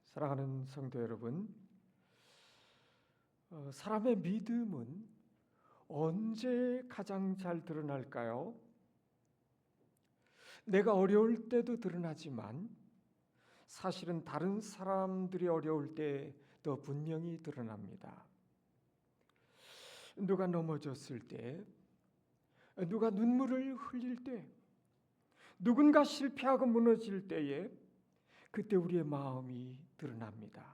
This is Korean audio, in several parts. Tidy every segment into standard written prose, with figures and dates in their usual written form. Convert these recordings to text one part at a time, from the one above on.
사랑하는 성도 여러분, 사람의 믿음은 언제 가장 잘 드러날까요? 내가 어려울 때도 드러나지만 사실은 다른 사람들이 어려울 때 더 분명히 드러납니다. 누가 넘어졌을 때, 누가 눈물을 흘릴 때, 누군가 실패하고 무너질 때에 그때 우리의 마음이 드러납니다.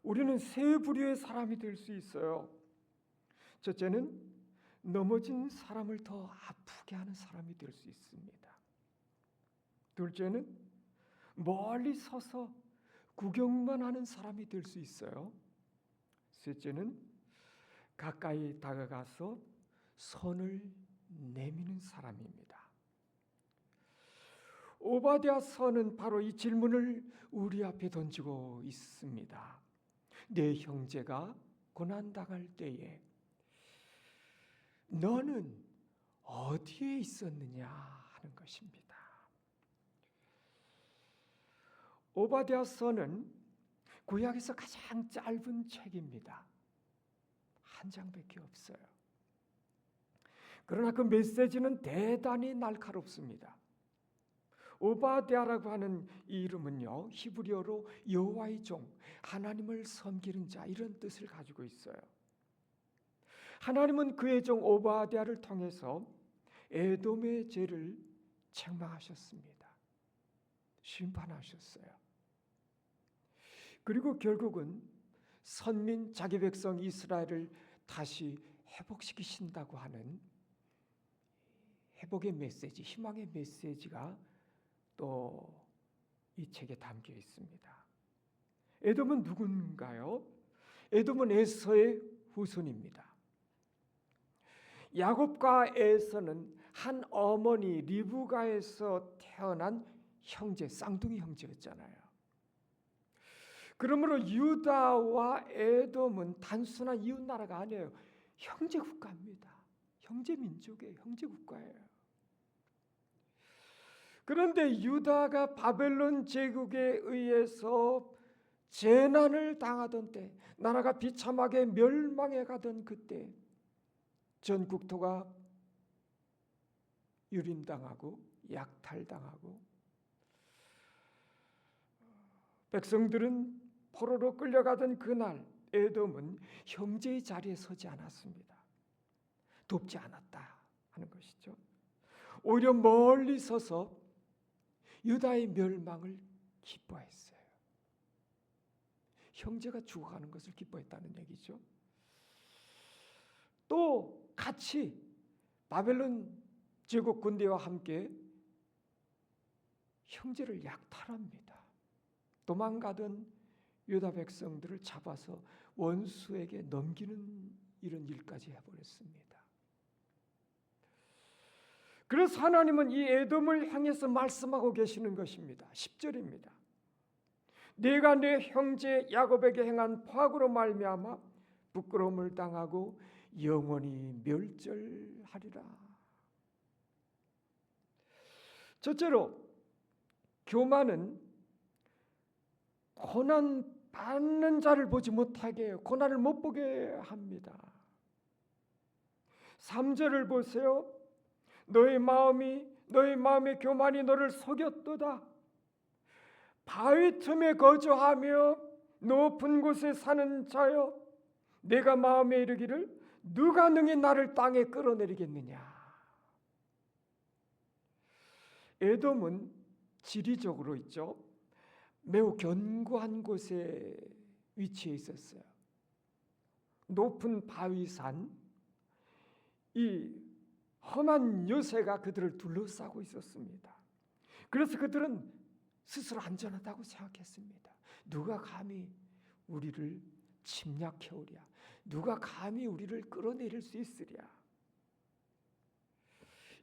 우리는 세 부류의 사람이 될 수 있어요. 첫째는 넘어진 사람을 더 아프게 하는 사람이 될 수 있습니다. 둘째는 멀리 서서 구경만 하는 사람이 될 수 있어요. 셋째는 가까이 다가가서 손을 내미는 사람입니다. 오바댜 서는 바로 이 질문을 우리 앞에 던지고 있습니다. 내 형제가 고난당할 때에 너는 어디에 있었느냐 하는 것입니다. 오바댜 서는 구약에서 가장 짧은 책입니다. 한 장밖에 없어요. 그러나 그 메시지는 대단히 날카롭습니다. 오바댜라고 하는 이 이름은요, 히브리어로 여호와의 종, 하나님을 섬기는 자 이런 뜻을 가지고 있어요. 하나님은 그의 종 오바댜를 통해서 에돔의 죄를 책망하셨습니다. 심판하셨어요. 그리고 결국은 선민 자기 백성 이스라엘을 다시 회복시키신다고 하는 회복의 메시지, 희망의 메시지가 또 이 책에 담겨 있습니다. 에돔은 누군가요? 에돔은 에서의 후손입니다. 야곱과 에서는 한 어머니 리브가에서 태어난 형제, 쌍둥이 형제였잖아요. 그러므로 유다와 에돔은 단순한 이웃 나라가 아니에요. 형제 국가입니다. 형제 민족이에요. 형제 국가예요. 그런데 유다가 바벨론 제국에 의해서 재난을 당하던 때, 나라가 비참하게 멸망해 가던 그때 전 국토가 유린당하고 약탈당하고 백성들은 포로로 끌려가던 그날 에돔은 형제의 자리에 서지 않았습니다. 돕지 않았다 하는 것이죠. 오히려 멀리 서서 유다의 멸망을 기뻐했어요. 형제가 죽어가는 것을 기뻐했다는 얘기죠. 또 같이 바벨론 제국 군대와 함께 형제를 약탈합니다. 도망가던 유다 백성들을 잡아서 원수에게 넘기는 이런 일까지 해버렸습니다. 그래서 하나님은 이 에돔을 향해서 말씀하고 계시는 것입니다. 10절입니다. 내가 내 형제 야곱에게 행한 파악으로 말미암아 부끄러움을 당하고 영원히 멸절하리라. 첫째로 교만은 고난 받는 자를 보지 못하게 해요. 고난을 못 보게 합니다. 3절을 보세요. 너의 마음의 교만이 너를 속였도다. 바위 틈에 거주하며 높은 곳에 사는 자여, 내가 마음에 이르기를 누가 능히 나를 땅에 끌어내리겠느냐. 에돔은 지리적으로 있죠. 매우 견고한 곳에 위치해 있었어요. 높은 바위산, 이 험한 요새가 그들을 둘러싸고 있었습니다. 그래서 그들은 스스로 안전하다고 생각했습니다. 누가 감히 우리를 침략해오랴, 누가 감히 우리를 끌어내릴 수 있으랴.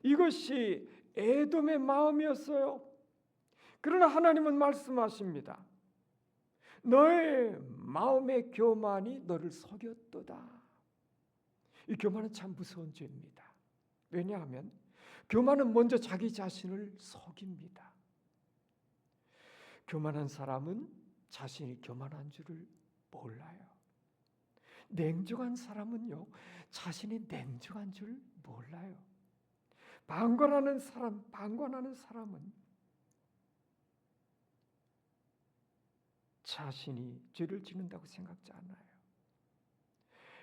이것이 에돔의 마음이었어요. 그러나 하나님은 말씀하십니다. 너의 마음의 교만이 너를 속였도다. 이 교만은 참 무서운 죄입니다. 왜냐하면 교만은 먼저 자기 자신을 속입니다. 교만한 사람은 자신이 교만한 줄을 몰라요. 냉정한 사람은요, 자신이 냉정한 줄 몰라요. 방관하는 사람은 자신이 죄를 짓는다고 생각지 않아요.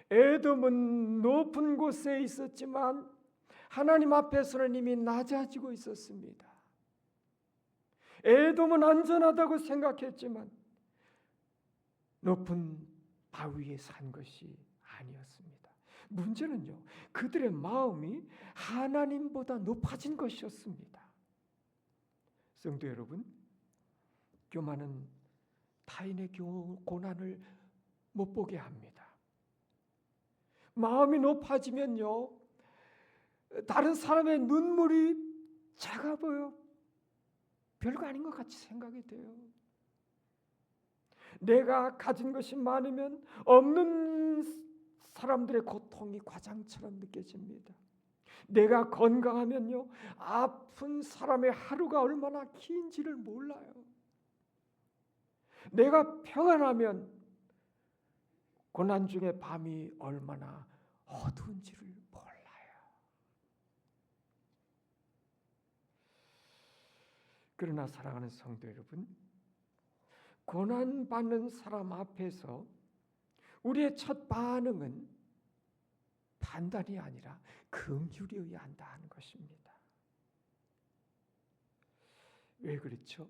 에돔은 높은 곳에 있었지만 하나님 앞에서는 이미 낮아지고 있었습니다. 에돔은 안전하다고 생각했지만 높은 바위에 산 것이 아니었습니다. 문제는요, 그들의 마음이 하나님보다 높아진 것이었습니다. 성도 여러분, 교만은 타인의 고난을 못 보게 합니다. 마음이 높아지면요, 다른 사람의 눈물이 작아 보여 별거 아닌 것 같이 생각이 돼요. 내가 가진 것이 많으면 없는 사람들의 고통이 과장처럼 느껴집니다. 내가 건강하면요, 아픈 사람의 하루가 얼마나 긴지를 몰라요. 내가 평안하면 고난 중에 밤이 얼마나 어두운지를 몰라요. 그러나 사랑하는 성도 여러분, 고난받는 사람 앞에서 우리의 첫 반응은 판단이 아니라 긍휼이어야 한다는 것입니다. 왜 그렇죠?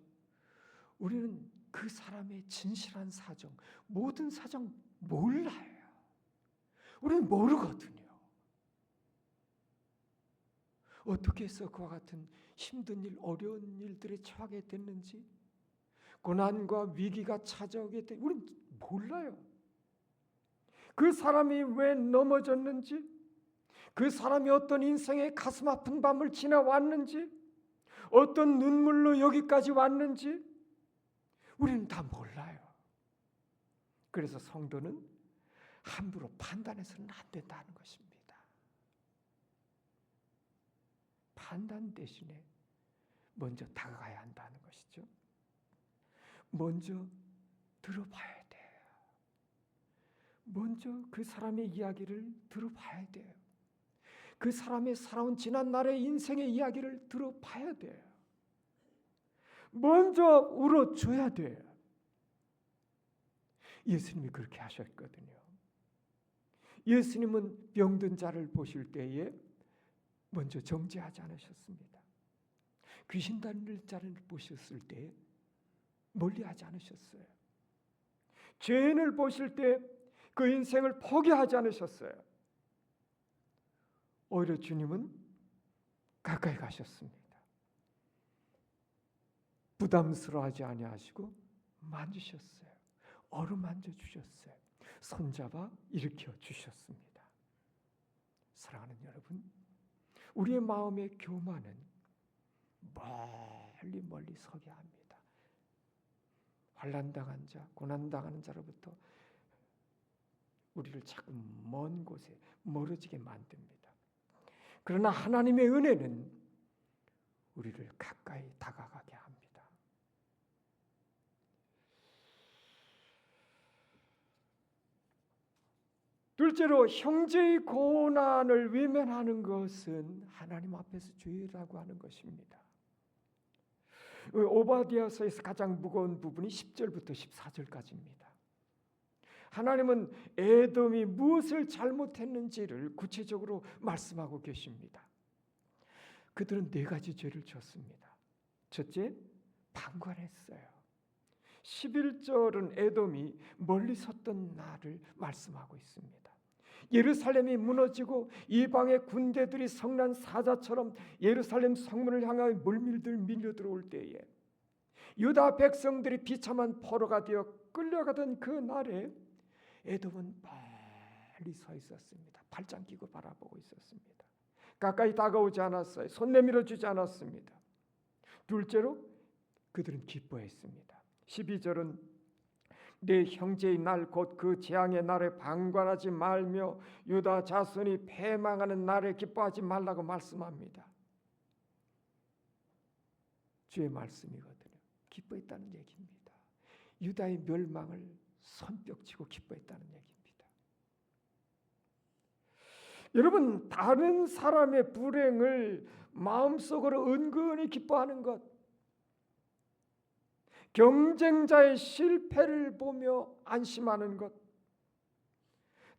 우리는 그 사람의 진실한 사정, 모든 사정 몰라요. 우리는 모르거든요. 어떻게 해서 그와 같은 힘든 일, 어려운 일들에 처하게 됐는지, 고난과 위기가 찾아오게 된 우리는 몰라요. 그 사람이 왜 넘어졌는지, 그 사람이 어떤 인생의 가슴 아픈 밤을 지나왔는지, 어떤 눈물로 여기까지 왔는지 우리는 다 몰라요. 그래서 성도는 함부로 판단해서는 안 된다는 것입니다. 판단 대신에 먼저 다가가야 한다는 것이죠. 먼저 들어봐야 돼요. 먼저 그 사람의 이야기를 들어봐야 돼요. 그 사람의 살아온 지난 날의 인생의 이야기를 들어봐야 돼요. 먼저 울어줘야 돼요. 예수님이 그렇게 하셨거든요. 예수님은 병든 자를 보실 때에 먼저 정죄하지 않으셨습니다. 귀신 들린 자를 보셨을 때 멀리하지 않으셨어요. 죄인을 보실 때 그 인생을 포기하지 않으셨어요. 오히려 주님은 가까이 가셨습니다. 부담스러워하지 아니하시고 만지셨어요. 어루만져 주셨어요. 손잡아 일으켜 주셨습니다. 사랑하는 여러분, 우리의 마음의 교만은 멀리 서게 합니다. 환난당한 자, 고난당하는 자로부터 우리를 자꾸 먼 곳에 멀어지게 만듭니다. 그러나 하나님의 은혜는 우리를 가까이 다가가게 합니다. 둘째로, 형제의 고난을 외면하는 것은 하나님 앞에서 죄라고 하는 것입니다. 오바댜서에서 가장 무거운 부분이 10절부터 14절까지입니다. 하나님은 에돔이 무엇을 잘못했는지를 구체적으로 말씀하고 계십니다. 그들은 4가지 죄를 졌습니다. 첫째, 방관했어요. 11절은 에돔이 멀리 섰던 날을 말씀하고 있습니다. 예루살렘이 무너지고 이방의 군대들이 성난 사자처럼 예루살렘 성문을 향하여 물밀들 밀려 들어올 때에 유다 백성들이 비참한 포로가 되어 끌려가던 그 날에 에돔은 멀리 서 있었습니다. 발짱 끼고 바라보고 있었습니다. 가까이 다가오지 않았어요. 손 내밀어 주지 않았습니다. 둘째로, 그들은 기뻐했습니다. 12절은 내 형제의 날 곧 그 재앙의 날에 방관하지 말며 유다 자손이 패망하는 날에 기뻐하지 말라고 말씀합니다. 주의 말씀이거든요. 기뻐했다는 얘기입니다. 유다의 멸망을 손뼉치고 기뻐했다는 얘기입니다. 여러분, 다른 사람의 불행을 마음속으로 은근히 기뻐하는 것, 경쟁자의 실패를 보며 안심하는 것,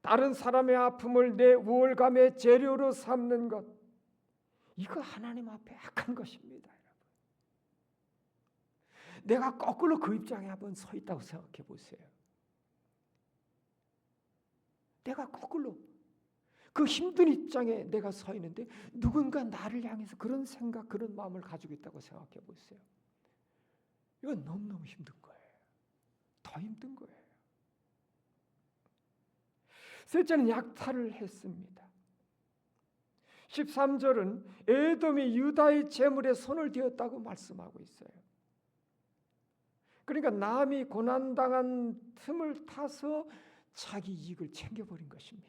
다른 사람의 아픔을 내 우월감의 재료로 삼는 것, 이거 하나님 앞에 악한 것입니다. 내가 거꾸로 그 입장에 한번 서 있다고 생각해 보세요. 내가 거꾸로 그 힘든 입장에 내가 서 있는데 누군가 나를 향해서 그런 생각, 그런 마음을 가지고 있다고 생각해 보세요. 이건 너무너무 힘든 거예요. 더 힘든 거예요. 셋째는 약탈을 했습니다. 13절은 에돔이 유다의 재물에 손을 대었다고 말씀하고 있어요. 그러니까 남이 고난당한 틈을 타서 자기 이익을 챙겨버린 것입니다.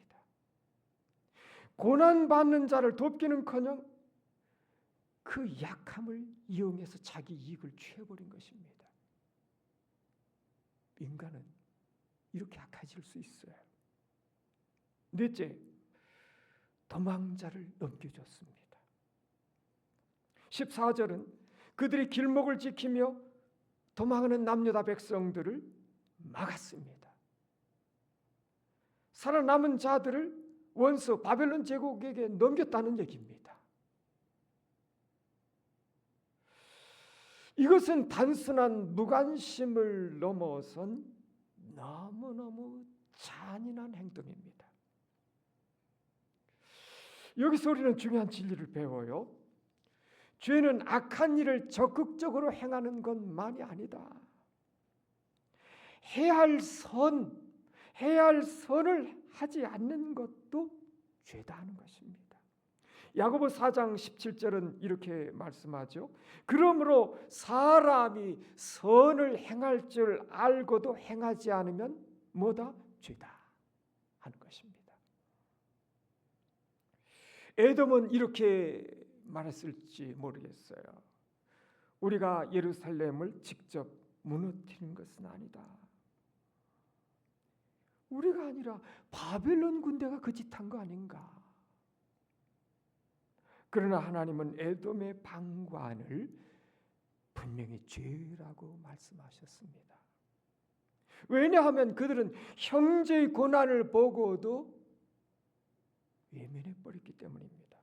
고난받는 자를 돕기는커녕 그 약함을 이용해서 자기 이익을 취해버린 것입니다. 인간은 이렇게 악해질 수 있어요. 넷째, 도망자를 넘겨줬습니다. 14절은 그들이 길목을 지키며 도망하는 남유다 백성들을 막았습니다. 살아남은 자들을 원수 바벨론 제국에게 넘겼다는 얘기입니다. 이것은 단순한 무관심을 넘어선 너무너무 잔인한 행동입니다. 여기서 우리는 중요한 진리를 배워요. 죄는 악한 일을 적극적으로 행하는 것만이 아니다. 해야 할 선을 하지 않는 것도 죄다 하는 것입니다. 야고보 4장 17절은 이렇게 말씀하죠. 그러므로 사람이 선을 행할 줄 알고도 행하지 않으면 뭐다? 죄다 하는 것입니다. 에돔은 이렇게 말했을지 모르겠어요. 우리가 예루살렘을 직접 무너뜨린 것은 아니다. 우리가 아니라 바벨론 군대가 그 짓 한 거 아닌가. 그러나 하나님은 에돔의 방관을 분명히 죄라고 말씀하셨습니다. 왜냐하면 그들은 형제의 고난을 보고도 외면해 버렸기 때문입니다.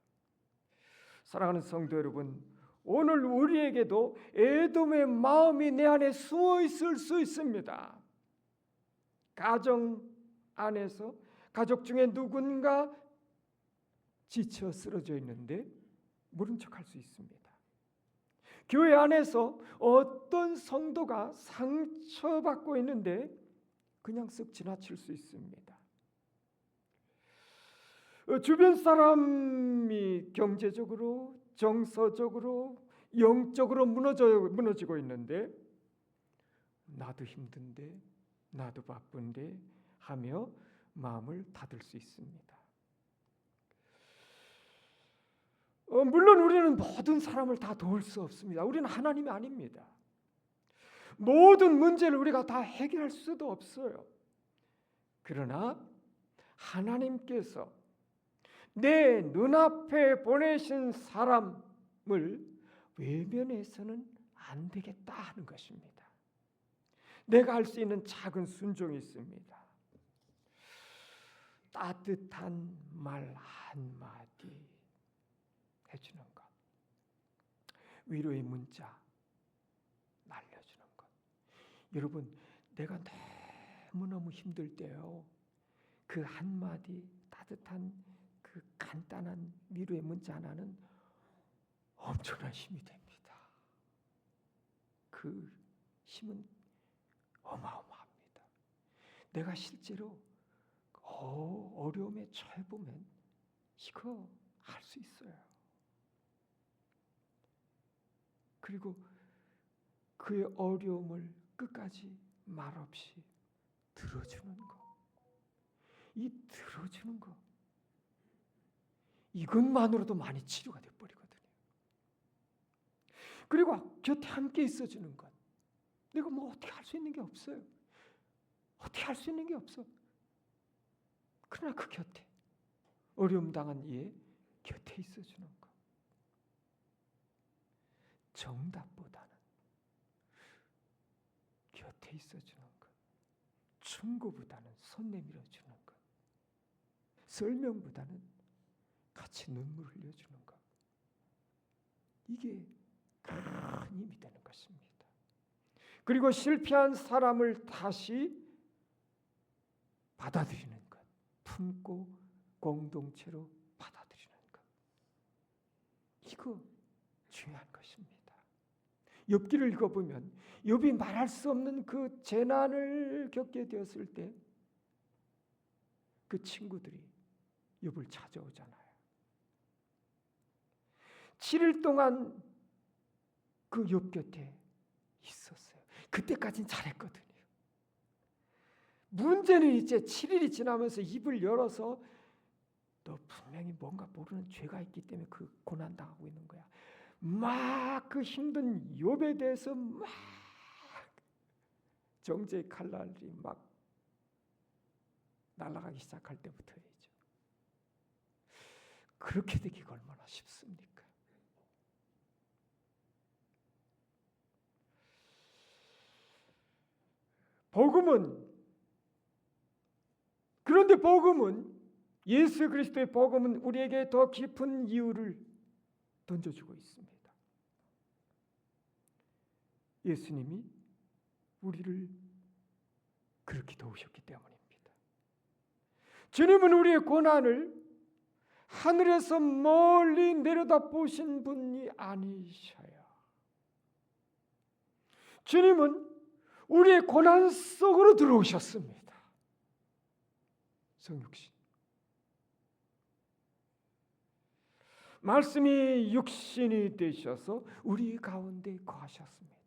사랑하는 성도 여러분, 오늘 우리에게도 에돔의 마음이 내 안에 숨어 있을 수 있습니다. 가정 안에서 가족 중에 누군가 지쳐 쓰러져 있는데 모른 척할 수 있습니다. 교회 안에서 어떤 성도가 상처받고 있는데 그냥 쓱 지나칠 수 있습니다. 주변 사람이 경제적으로, 정서적으로, 영적으로 무너지고 있는데 나도 힘든데, 나도 바쁜데 하며 마음을 닫을 수 있습니다. 물론 우리는 모든 사람을 다 도울 수 없습니다. 우리는 하나님이 아닙니다. 모든 문제를 우리가 다 해결할 수도 없어요. 그러나 하나님께서 내 눈앞에 보내신 사람을 외면해서는 안 되겠다 하는 것입니다. 내가 할 수 있는 작은 순종이 있습니다. 따뜻한 말 한마디 해주는 것, 위로의 문자 날려주는 것. 여러분, 내가 너무너무 힘들 때요, 그 한마디 따뜻한 그 간단한 위로의 문자 하나는 엄청난 힘이 됩니다. 그 힘은 어마어마합니다. 내가 실제로 어려움에 처해 보면 이거 할 수 있어요. 그리고 그의 어려움을 끝까지 말없이 들어주는 것. 이 들어주는 것, 이것만으로도 많이 치료가 돼버리거든요. 그리고 곁에 함께 있어주는 것. 내가 뭐 어떻게 할 수 있는 게 없어요. 어떻게 할 수 있는 게 없어. 그러나 그 곁에 어려움 당한 이의 곁에 있어주는 것. 정답보다는 곁에 있어주는 것. 충고보다는 손 내밀어 주는 것. 설명보다는 같이 눈물 흘려주는 것. 이게 큰 힘이 되는 것입니다. 그리고 실패한 사람을 다시 받아들이는 것. 품고 공동체로 받아들이는 것. 이거 중요한 것입니다. 욥기를 읽어보면 욥이 말할 수 없는 그 재난을 겪게 되었을 때 그 친구들이 욥을 찾아오잖아요. 7일 동안 그 욥 곁에 있었어요. 그때까지는 잘했거든요. 문제는 이제 7일이 지나면서 입을 열어서 너 분명히 뭔가 모르는 죄가 있기 때문에 그 고난당하고 있는 거야. 막 그 힘든 욥에 대해서 막 정죄의 칼날이 막 날아가기 시작할 때부터이죠. 그렇게 되기가 얼마나 쉽습니까? 그런데 복음은, 예수 그리스도의 복음은 우리에게 더 깊은 이유를 던져주고 있습니다. 예수님이 우리를 그렇게 도우셨기 때문입니다. 주님은 우리의 고난을 하늘에서 멀리 내려다 보신 분이 아니셔요. 주님은 우리의 고난 속으로 들어오셨습니다. 성육신. 말씀이 육신이 되셔서 우리 가운데 거하셨습니다.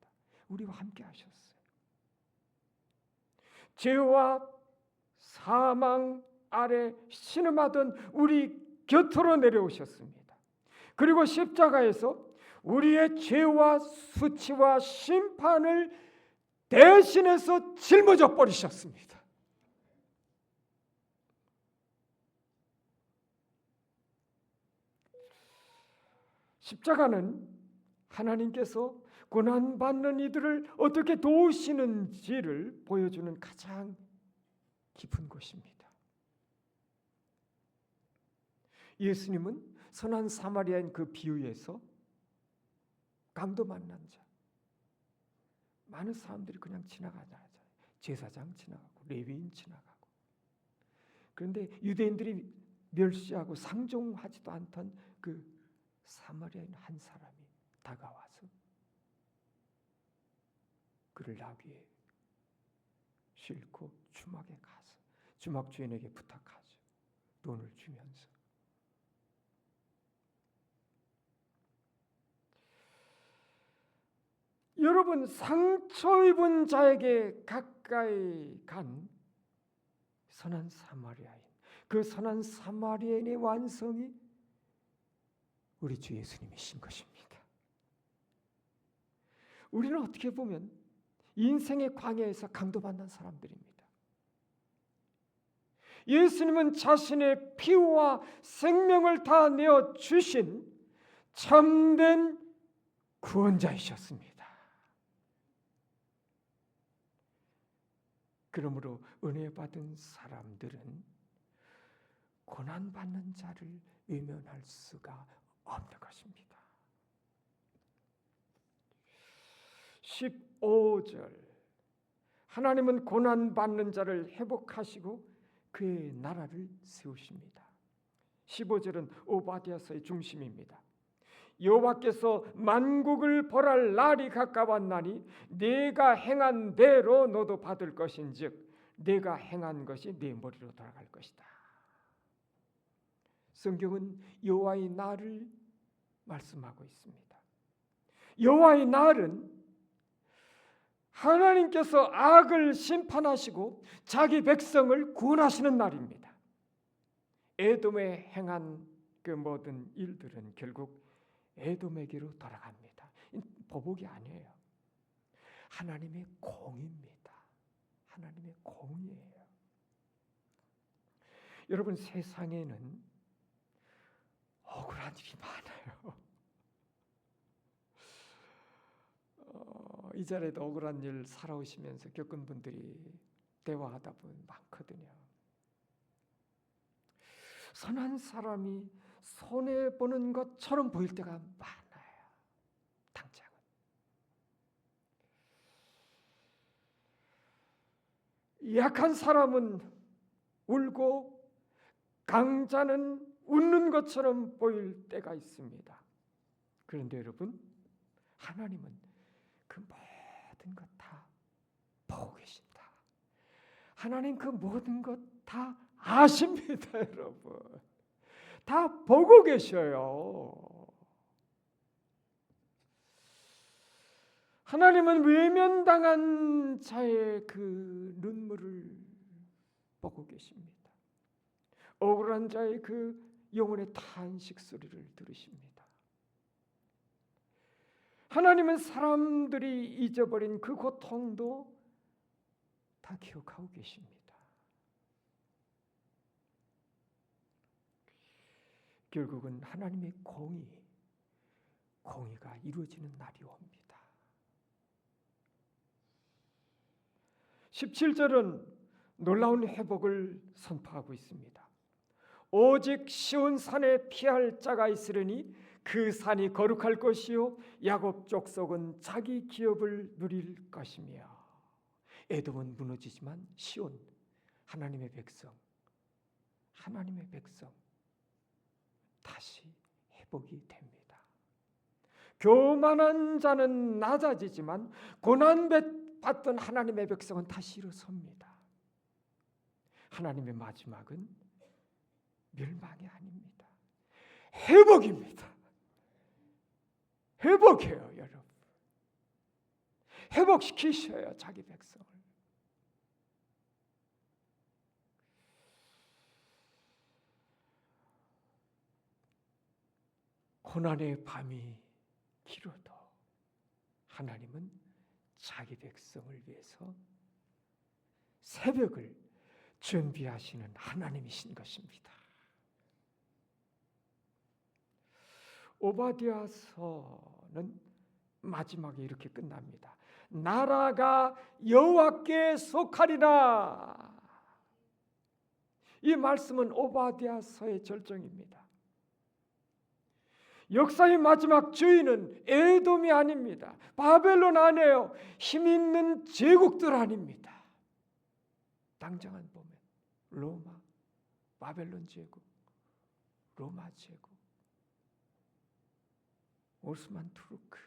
우리와 함께 하셨어요. 죄와 사망 아래 신음하던 우리 곁으로 내려오셨습니다. 그리고 십자가에서 우리의 죄와 수치와 심판을 대신해서 짊어져 버리셨습니다. 십자가는 하나님께서 고난받는 이들을 어떻게 도우시는지를 보여주는 가장 깊은 곳입니다. 예수님은 선한 사마리아인 그 비유에서 강도 만난 자, 많은 사람들이 그냥 지나가잖아요. 제사장 지나가고 레위인 지나가고. 그런데 유대인들이 멸시하고 상종하지도 않던 그 사마리아인 한 사람이 다가와서 그를 나귀에 싣고 주막에 가서 주막 주인에게 부탁하죠. 돈을 주면서. 여러분, 상처 입은 자에게 가까이 간 선한 사마리아인, 그 선한 사마리아인의 완성이 우리 주 예수님이신 것입니다. 우리는 어떻게 보면 인생의 광야에서 강도받는 사람들입니다. 예수님은 자신의 피와 생명을 다 내어 주신 참된 구원자이셨습니다. 그러므로 은혜 받은 사람들은 고난받는 자를 외면할 수가 없는 것입니다. 15절, 하나님은 고난받는 자를 회복하시고 그의 나라를 세우십니다. 15절은 오바댜서의 중심입니다. 여호와께서 만국을 벌할 날이 가까웠나니 내가 행한 대로 너도 받을 것인즉 내가 행한 것이 내 머리로 돌아갈 것이다. 성경은 여호와의 날을 말씀하고 있습니다. 여호와의 날은 하나님께서 악을 심판하시고 자기 백성을 구원하시는 날입니다. 에돔에 행한 그 모든 일들은 결국 에돔에게로 돌아갑니다. 보복이 아니에요. 하나님의 공입니다. 하나님의 공이에요. 여러분, 세상에는 억울한 일이 많아요. 이 자리에도 억울한 일 살아오시면서 겪은 분들이 대화하다 보면 많거든요. 선한 사람이 손해보는 것처럼 보일 때가 많아요. 당장은. 약한 사람은 울고 강자는 웃는 것처럼 보일 때가 있습니다. 그런데 여러분, 하나님은 그 모든 것 다 보고 계십니다. 하나님 그 모든 것 다 아십니다, 여러분. 다 보고 계셔요. 하나님은 외면당한 자의 그 눈물을 보고 계십니다. 억울한 자의 그 영혼의 탄식 소리를 들으십니다. 하나님은 사람들이 잊어버린 그 고통도 다 기억하고 계십니다. 결국은 하나님의 공의가 이루어지는 날이 옵니다. 17절은 놀라운 회복을 선포하고 있습니다. 오직 시온 산에 피할 자가 있으려니 그 산이 거룩할 것이요 야곱 족속은 자기 기업을 누릴 것이며. 에돔은 무너지지만 시온, 하나님의 백성 다시 회복이 됩니다. 교만한 자는 낮아지지만 고난받던 하나님의 백성은 다시 일어섭니다. 하나님의 마지막은 멸망이 아닙니다. 회복입니다. 회복해요, 여러분. 회복시키셔요, 자기 백성을. 고난의 밤이 길어도 하나님은 자기 백성을 위해서 새벽을 준비하시는 하나님이신 것입니다. 오바댜서는 마지막에 이렇게 끝납니다. 나라가 여호와께 속하리라. 이 말씀은 오바댜서의 절정입니다. 역사의 마지막 주인은 에돔이 아닙니다. 바벨론 아니에요. 힘 있는 제국들 아닙니다. 당장은 보면 로마, 바벨론 제국, 로마 제국, 오스만 투르크,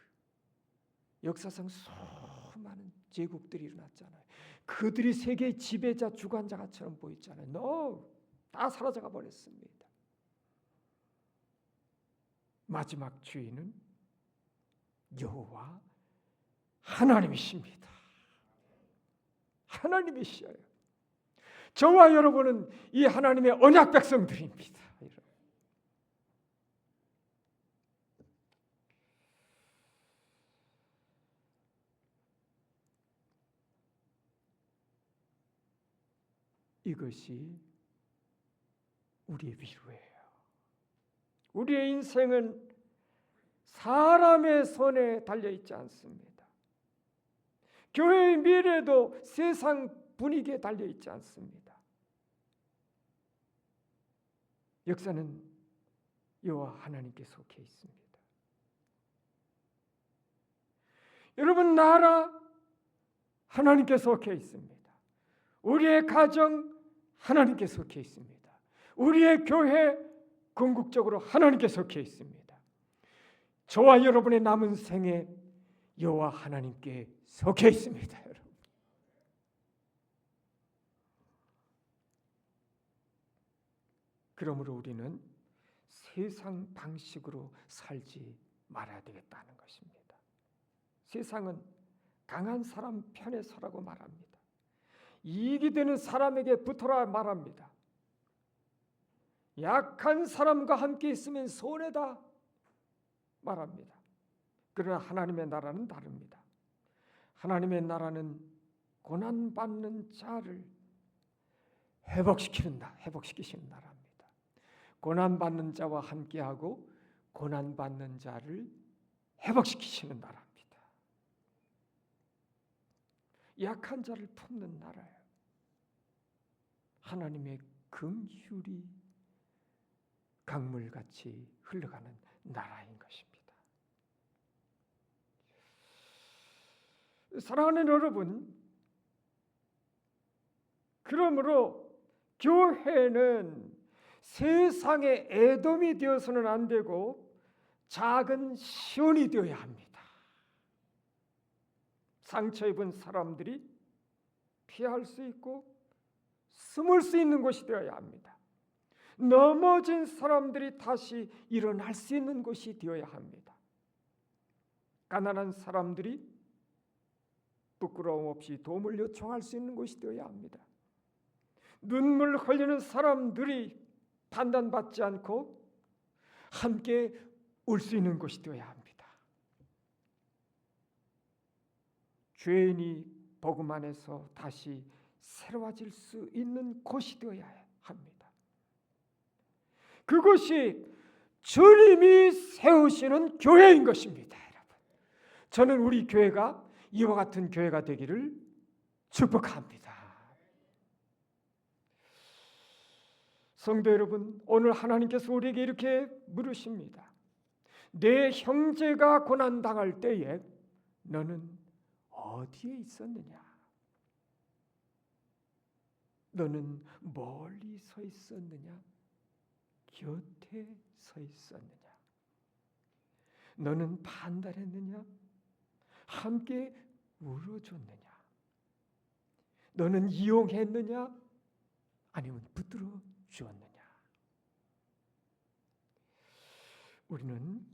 역사상 수많은 제국들이 일어났잖아요. 그들이 세계의 지배자, 주관자처럼 보였잖아요. 다 사라져가 버렸습니다. 마지막 주인은 여호와 하나님이십니다. 하나님이시여요. 저와 여러분은 이 하나님의 언약 백성들입니다. 이것이 우리의 위로예요. 우리의 인생은 사람의 손에 달려있지 않습니다. 교회의 미래도 세상 분위기에 달려있지 않습니다. 역사는 여호와 하나님께 속해 있습니다. 여러분, 나라 하나님께 속해 있습니다. 우리의 가정 하나님께 속해 있습니다. 우리의 교회 궁극적으로 하나님께 속해 있습니다. 저와 여러분의 남은 생에 여호와 하나님께 속해 있습니다, 여러분. 그러므로 우리는 세상 방식으로 살지 말아야 되겠다는 것입니다. 세상은 강한 사람 편에 서라고 말합니다. 이익이 되는 사람에게 붙어라 말합니다. 약한 사람과 함께 있으면 손해다 말합니다. 그러나 하나님의 나라는 다릅니다. 하나님의 나라는 고난받는 자를 회복시키시는 나라입니다. 고난받는 자와 함께하고 고난받는 자를 회복시키시는 나라입니다. 약한 자를 품는 나라예요. 하나님의 긍휼이 강물같이 흘러가는 나라인 것입니다. 사랑하는 여러분, 그러므로 교회는 세상의 에돔이 되어서는 안 되고 작은 시온이 되어야 합니다. 상처 입은 사람들이 피할 수 있고 숨을 수 있는 곳이 되어야 합니다. 넘어진 사람들이 다시 일어날 수 있는 곳이 되어야 합니다. 가난한 사람들이 부끄러움 없이 도움을 요청할 수 있는 곳이 되어야 합니다. 눈물 흘리는 사람들이 판단받지 않고 함께 울 수 있는 곳이 되어야 합니다. 죄인이 복음 안에서 다시 새로워질 수 있는 곳이 되어야 합니다. 그것이 주님이 세우시는 교회인 것입니다. 여러분, 저는 우리 교회가 이와 같은 교회가 되기를 축복합니다. 성도 여러분, 오늘 하나님께서 우리에게 이렇게 물으십니다. 내 형제가 고난당할 때에 너는 어디에 있었느냐? 너는 멀리 서 있었느냐? 곁에 서 있었느냐? 너는 판단했느냐? 함께 울어줬느냐? 너는 이용했느냐? 아니면 붙들어 주었느냐? 우리는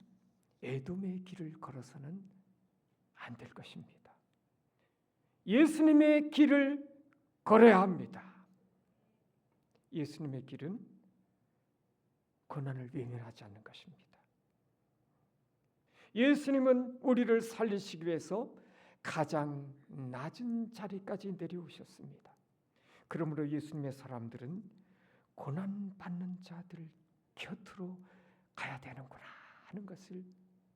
에돔의 길을 걸어서는 안 될 것입니다. 예수님의 길을 걸어야 합니다. 예수님의 길은 고난을 외면하지 않는 것입니다. 예수님은 우리를 살리시기 위해서 가장 낮은 자리까지 내려오셨습니다. 그러므로 예수님의 사람들은 고난받는 자들 곁으로 가야 되는구나 하는 것을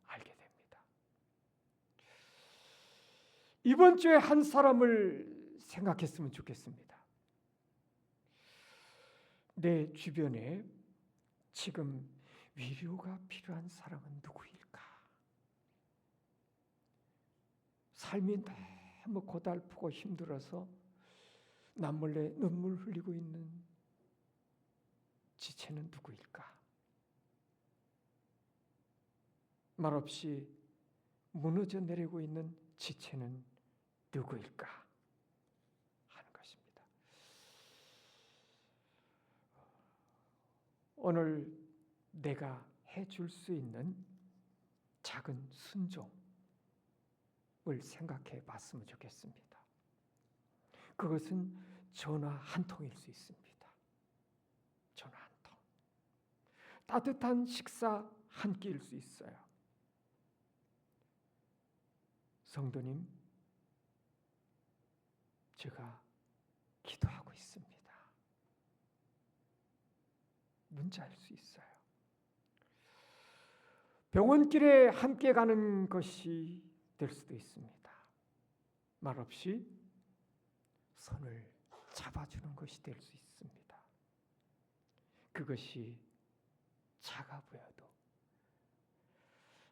알게 됩니다. 이번 주에 한 사람을 생각했으면 좋겠습니다. 내 주변에 지금 위로가 필요한 사람은 누구일까? 삶이 너무 고달프고 힘들어서 남몰래 눈물 흘리고 있는 지체는 누구일까? 말없이 무너져 내리고 있는 지체는 누구일까? 하는 것입니다. 오늘 내가 해줄 수 있는 작은 순종을 생각해 봤으면 좋겠습니다. 그것은 전화 한 통일 수 있습니다. 전화 한 통. 따뜻한 식사 한 끼일 수 있어요. 성도님, 제가 기도하고 있습니다. 문자일 수 있어요. 병원길에 함께 가는 것이 될 수도 있습니다. 말없이 손을 잡아주는 것이 될 수 있습니다. 그것이 작아 보여도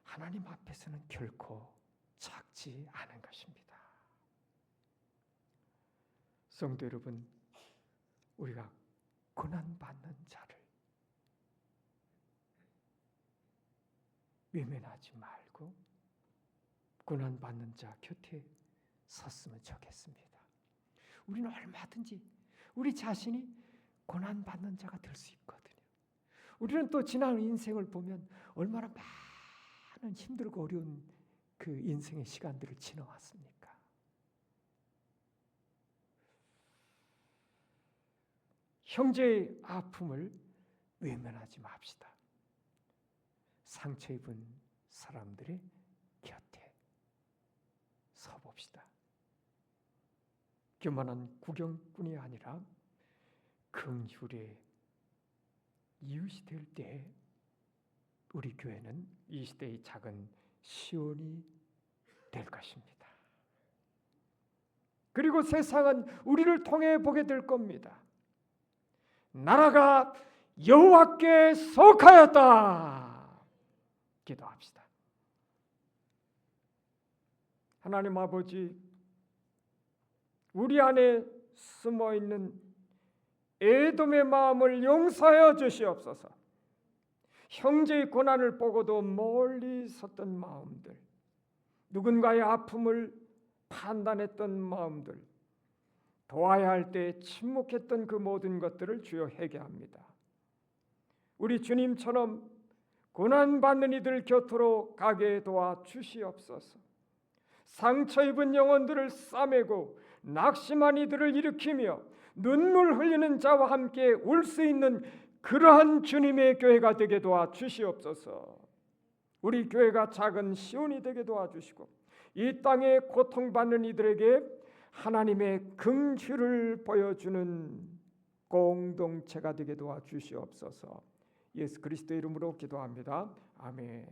하나님 앞에서는 결코 작지 않은 것입니다. 성도 여러분, 우리가 고난받는 자를 외면하지 말고 고난받는 자 곁에 섰으면 좋겠습니다. 우리는 얼마든지 우리 자신이 고난받는 자가 될 수 있거든요. 우리는 또 지난 인생을 보면 얼마나 많은 힘들고 어려운 그 인생의 시간들을 지나왔습니까? 형제의 아픔을 외면하지 맙시다. 상처 입은 사람들의 곁에 서봅시다. 교만한 구경꾼이 아니라 긍휼의 이웃이 될 때 우리 교회는 이 시대의 작은 시온이 될 것입니다. 그리고 세상은 우리를 통해 보게 될 겁니다. 나라가 여호와께 속하였다. 기도합시다. 하나님 아버지, 우리 안에 숨어있는 애돔의 마음을 용서하여 주시옵소서. 형제의 고난을 보고도 멀리 섰던 마음들, 누군가의 아픔을 판단했던 마음들, 도와야 할 때 침묵했던 그 모든 것들을 주여 회개합니다. 우리 주님처럼 고난받는 이들 곁으로 가게 도와 주시옵소서. 상처 입은 영혼들을 싸매고 낙심한 이들을 일으키며 눈물 흘리는 자와 함께 울 수 있는 그러한 주님의 교회가 되게 도와 주시옵소서. 우리 교회가 작은 시온이 되게 도와주시고 이 땅에 고통받는 이들에게 하나님의 긍휼을 보여주는 공동체가 되게 도와주시옵소서. 예수 그리스도의 이름으로 기도합니다. 아멘.